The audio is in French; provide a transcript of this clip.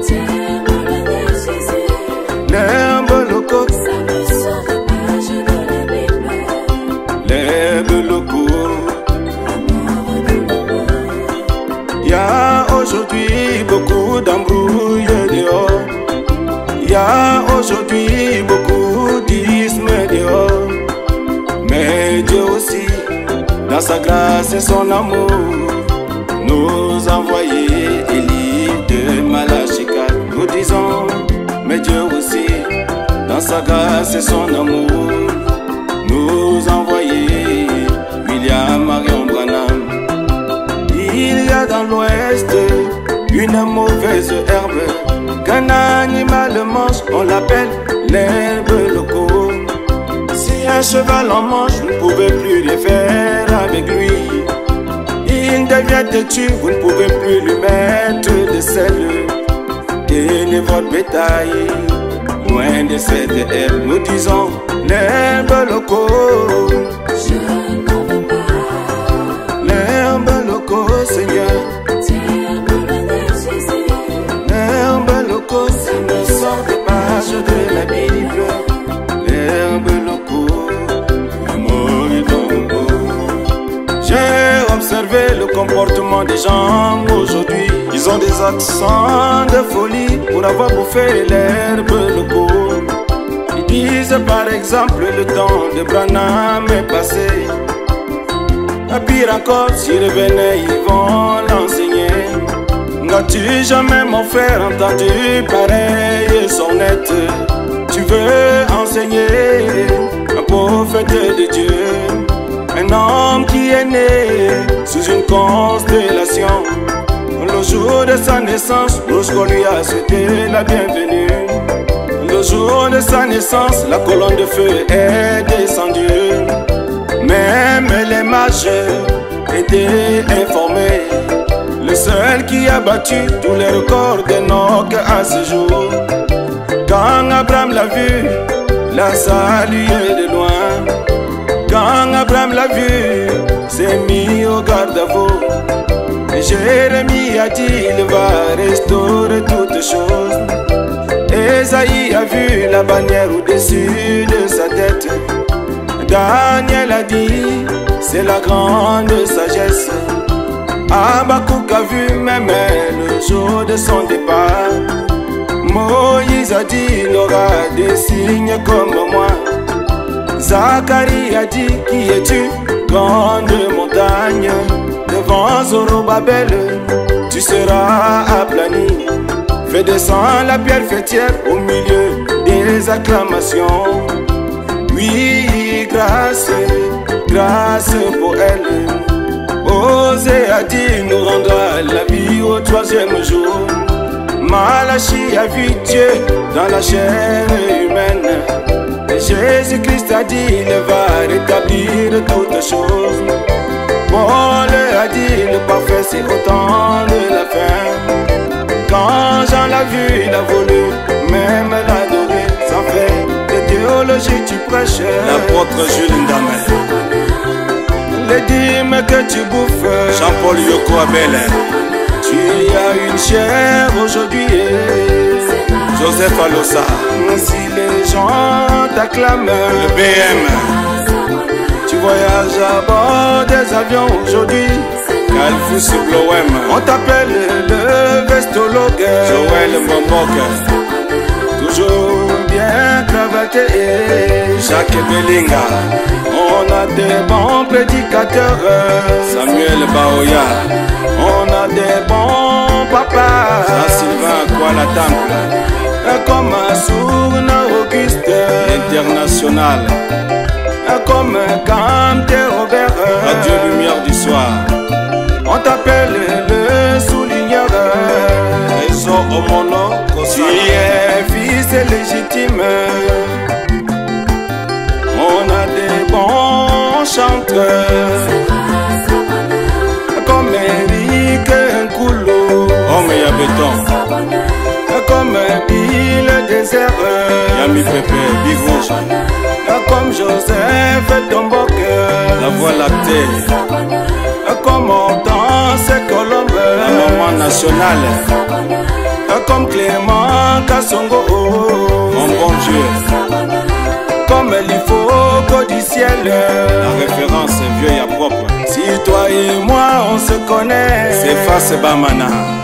Seigneur. L'herbe locaux, l'herbe locaux. Il y a aujourd'hui beaucoup d'embrouilles dehors. Il y a aujourd'hui beaucoup d'ismes dehors. Mais Dieu aussi, dans sa grâce et son amour, nous a envoyé Élie de Malachika. Nous disons, mais Dieu aussi, dans sa grâce et son amour, nous a envoyé William Marion Branham. Il y a dans l'ouest une mauvaise herbe qu'un animal mange, on l'appelle l'herbe locaux. Si un cheval en mange, vous ne pouvez plus les faire avec lui. Il devient têtu, vous ne pouvez plus lui mettre de sel. Tenez votre bétail loin de cette herbe. Nous disons l'herbe locaux. L'herbe locaux, Seigneur. L'herbe locaux, c'est une sorte de page de la Bible. L'herbe locaux, j'ai observé le comportement des gens aujourd'hui. Ils ont des accents de folie pour avoir bouffé l'herbe locaux. Ils disent par exemple le temps de Branham est passé. Pire encore, s'ils revenaient, ils vont l'enseigner. N'as-tu jamais, mon frère, entendu pareille sonnette? Tu veux enseigner un prophète de Dieu, un homme qui est né sous une constellation. Le jour de sa naissance, lorsqu'on lui a souhaité la bienvenue, le jour de sa naissance, la colonne de feu est descendue. Même les mages étaient informés. Le seul qui a battu tous les records d'Enoch à ce jour. Quand Abraham l'a vu, l'a salué de loin. Quand Abraham l'a vu, s'est mis au garde-à-vous. Jérémie a dit, il va restaurer toutes choses. Esaïe a vu la bannière au-dessus de sa tête. Daniel a dit, c'est la grande sagesse. Habakkuk a vu même le jour de son départ. Moïse a dit, il aura des signes comme moi. Zacharie a dit, qui es-tu, grande montagne? Devant Zorobabel, tu seras aplani. Fais descendre la pierre fêtière au milieu des acclamations. Oui, grâce, grâce pour elle. Osée a dit, nous rendra la vie au troisième jour. Malachie a vu Dieu dans la chair humaine. Jésus-Christ a dit, il va rétablir toutes choses. Paul a dit, le parfait c'est au temps de la fin. Quand Jean l'a vu, il a voulu même l'adorer. Sans fait de théologie tu prêches. L'apôtre Jules Ndamel. Les dîmes que tu bouffes, Jean-Paul Yoko Abel. Tu as une chair aujourd'hui. Joseph Alosa. Si les gens t'acclament, le BM. Tu voyages à bord des avions aujourd'hui. Calfus Bloem. On t'appelle le vestologue. Joël Mbomok. Toujours bien cravaté. Jacques Belinga. On a des bons prédicateurs. Samuel Baoya. On a des bons papas. Jean-Sylvain Kouala Temple. Comme Sourna Auguste. International. Comme Camté Robert. Radio Lumière du Soir. On t'appelle le souligneur. Réseau Omono. Tu es fils légitime. On a des bons chanteurs. Comme Eric Nkoulou. Homme et béton. Comme Bill Désert. Yami Pepe, Big Rouge. Comme Joseph Tombok. La Voie lactée. Comme Hortense Colombe. La maman nationale. Pas comme Clément Kassongo. Mon bon Dieu. Comme il faut qu'au du ciel. La référence est vieux et propre. Si toi et moi on se connaît. C'est face Bamana.